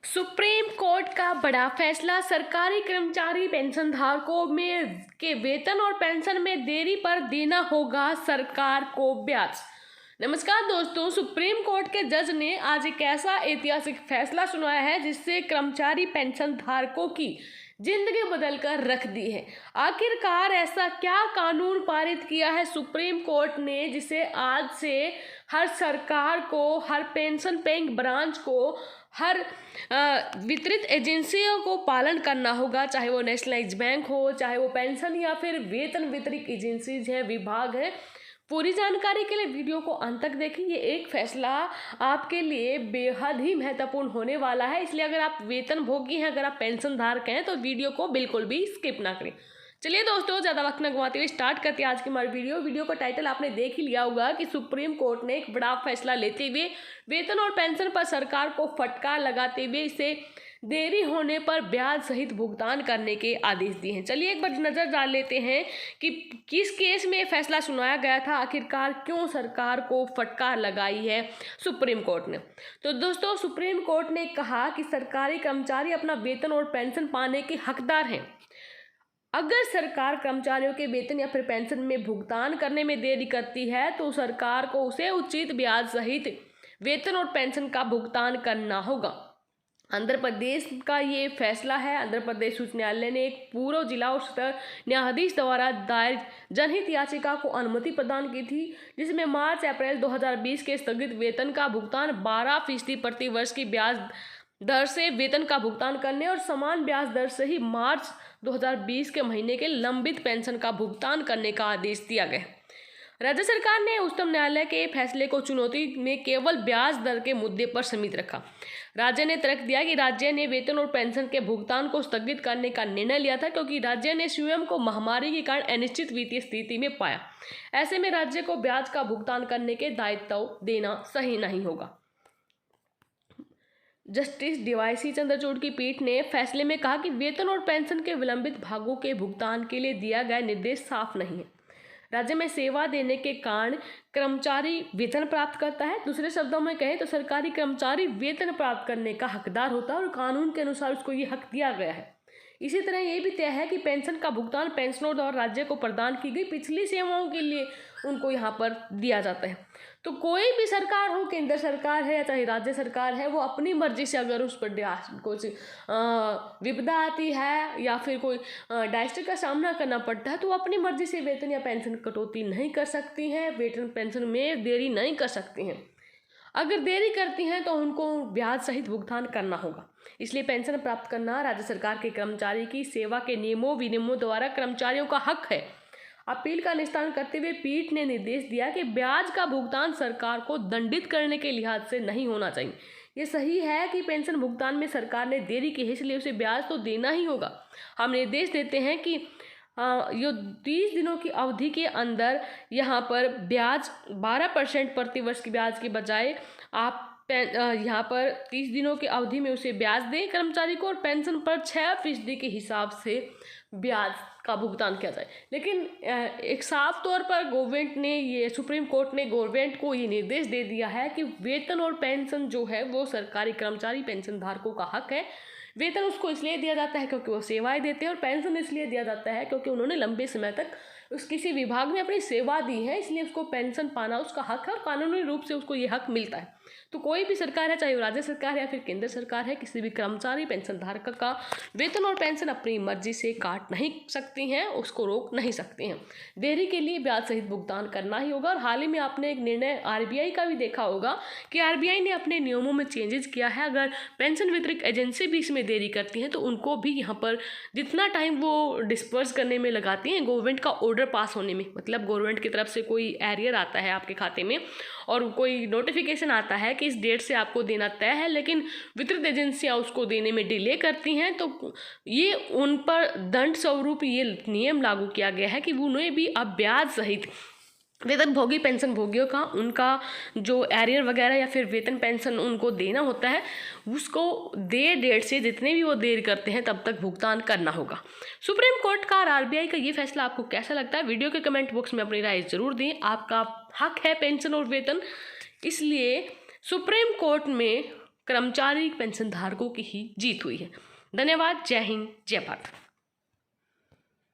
Supreme court का बड़ा फैसला। सरकारी कर्मचारी पेंशनधारकों में के वेतन और पेंशन में देरी पर देना होगा सरकार को ब्याज। नमस्कार दोस्तों, सुप्रीम कोर्ट के जज ने आज एक ऐसा ऐतिहासिक फैसला सुनाया है जिससे कर्मचारी पेंशन धारकों की जिंदगी बदल कर रख दी है। आखिरकार ऐसा क्या कानून पारित किया है सुप्रीम कोर्ट ने जिसे आज से हर सरकार को, हर पेंशन पेइंग ब्रांच को, हर वितरित एजेंसियों को पालन करना होगा, चाहे वो नेशनलाइज बैंक हो, चाहे वो पेंशन या फिर वेतन वितरित एजेंसीज है, विभाग है। पूरी जानकारी के लिए वीडियो को अंत तक देखें। ये एक फैसला आपके लिए बेहद ही महत्वपूर्ण होने वाला है, इसलिए अगर आप वेतन भोगी हैं, अगर आप पेंशन धारक हैं तो वीडियो को बिल्कुल भी स्किप ना करें। चलिए दोस्तों, ज़्यादा वक्त न गंवाते हुए स्टार्ट करते हैं आज की हमारी वीडियो का टाइटल आपने देख ही लिया होगा कि सुप्रीम कोर्ट ने एक बड़ा फैसला लेते हुए वेतन और पेंशन पर सरकार को फटकार लगाते हुए इसे देरी होने पर ब्याज सहित भुगतान करने के आदेश दिए हैं। चलिए एक बार नज़र डाल लेते हैं कि किस केस में फैसला सुनाया गया था, आखिरकार क्यों सरकार को फटकार लगाई है सुप्रीम कोर्ट ने। तो दोस्तों, सुप्रीम कोर्ट ने कहा कि सरकारी कर्मचारी अपना वेतन और पेंशन पाने के हकदार हैं। अगर सरकार कर्मचारियों के वेतन या फिर पेंशन में भुगतान करने में देरी करती है तो सरकार को उसे उचित ब्याज सहित वेतन और पेंशन का भुगतान करना होगा। आंध्र प्रदेश का ये फैसला है। आंध्र प्रदेश उच्च न्यायालय ने एक पूर्व जिला और सत्र न्यायाधीश द्वारा दायर जनहित याचिका को अनुमति प्रदान की थी, जिसमें मार्च अप्रैल 2020 के स्थगित वेतन का भुगतान 12% प्रति वर्ष की ब्याज दर से वेतन का भुगतान करने और समान ब्याज दर से ही मार्च 2020 के महीने के लंबित पेंशन का भुगतान करने का आदेश दिया गया। राज्य सरकार ने उच्चतम न्यायालय के फैसले को चुनौती में केवल ब्याज दर के मुद्दे पर सीमित रखा। राज्य ने तर्क दिया कि राज्य ने वेतन और पेंशन के भुगतान को स्थगित करने का निर्णय लिया था क्योंकि राज्य ने स्वयं को महामारी के कारण अनिश्चित वित्तीय स्थिति में पाया। ऐसे में राज्य को ब्याज का भुगतान करने के दायित्व देना सही नहीं होगा। जस्टिस डीवाई चंद्रचूड़ की पीठ ने फैसले में कहा कि वेतन और पेंशन के विलंबित भागों के भुगतान के लिए दिया गया निर्देश साफ नहीं है। राज्य में सेवा देने के कारण कर्मचारी वेतन प्राप्त करता है। दूसरे शब्दों में कहें तो सरकारी कर्मचारी वेतन प्राप्त करने का हकदार होता है और कानून के अनुसार उसको ये हक दिया गया है। इसी तरह ये भी तय है कि पेंशन का भुगतान पेंशनरों द्वारा राज्य को प्रदान की गई पिछली सेवाओं के लिए उनको यहाँ पर दिया जाता है। तो कोई भी सरकार हो, केंद्र सरकार है या चाहे राज्य सरकार है, वो अपनी मर्जी से अगर उस पर कुछ विपदा आती है या फिर कोई डायस्टर का सामना करना पड़ता है तो वो अपनी मर्जी से वेतन या पेंशन कटौती नहीं कर सकती हैं, वेतन पेंशन में देरी नहीं कर सकती हैं। अगर देरी करती हैं तो उनको ब्याज सहित भुगतान करना होगा। इसलिए पेंशन प्राप्त करना राज्य सरकार के कर्मचारी की सेवा के नियमों विनियमों द्वारा कर्मचारियों का हक है। अपील का निस्तारण करते हुए पीठ ने निर्देश दिया कि ब्याज का भुगतान सरकार को दंडित करने के लिहाज से नहीं होना चाहिए। ये सही है कि पेंशन भुगतान में सरकार ने देरी की है, इसलिए उसे ब्याज तो देना ही होगा। हम निर्देश देते हैं कि ये 30 दिनों की अवधि के अंदर यहाँ पर ब्याज 12% प्रति वर्ष की ब्याज के बजाय आप यहाँ पर 30 दिनों की अवधि में उसे ब्याज दें कर्मचारी को और पेंशन पर 6% के हिसाब से ब्याज का भुगतान किया जाए। लेकिन एक साफ तौर पर सुप्रीम कोर्ट ने गवर्नमेंट को ये निर्देश दे दिया है कि वेतन और पेंशन जो है वो सरकारी कर्मचारी पेंशन धारकों का हक है। वेतन उसको इसलिए दिया जाता है क्योंकि वो सेवाएं देते हैं और पेंशन इसलिए दिया जाता है क्योंकि उन्होंने लंबे समय तक किसी विभाग में अपनी सेवा दी है, इसलिए उसको पेंशन पाना उसका हक है और कानूनी रूप से उसको ये हक मिलता है। तो कोई भी सरकार है, चाहे वो राज्य सरकार है या फिर केंद्र सरकार है, किसी भी कर्मचारी पेंशन धारक का वेतन और पेंशन अपनी मर्जी से काट नहीं सकती हैं, उसको रोक नहीं सकती हैं। देरी के लिए ब्याज सहित भुगतान करना ही होगा। और हाल ही में आपने एक निर्णय आरबीआई का भी देखा होगा कि आरबीआई ने अपने नियमों में चेंजेस किया है। अगर पेंशन वितरित एजेंसी भी इसमें देरी करती हैं तो उनको भी यहाँ पर जितना टाइम वो डिस्पर्स करने में लगाती हैं गवर्नमेंट का ऑर्डर पास होने में, मतलब गवर्नमेंट की तरफ से कोई एरियर आता है आपके खाते में और कोई नोटिफिकेशन आता है कि इस डेट से आपको देना तय है, लेकिन वितरित एजेंसियां उसको देने में डिले करती हैं, तो ये उन पर दंड स्वरूप ये नियम लागू किया गया है कि उन्हें भी अब ब्याज सहित वेतन भोगी पेंशन भोगियों का उनका जो एरियर वगैरह या फिर वेतन पेंशन उनको देना होता है उसको डेट से जितने भी वो देर करते हैं तब तक भुगतान करना होगा। सुप्रीम कोर्ट का और आरबीआई का ये फैसला आपको कैसा लगता है? वीडियो के कमेंट बॉक्स में अपनी राय जरूर दें। आपका हक है पेंशन और वेतन, इसलिए सुप्रीम कोर्ट में कर्मचारी पेंशन धारकों की ही जीत हुई है। धन्यवाद। जय हिंद, जय भारत।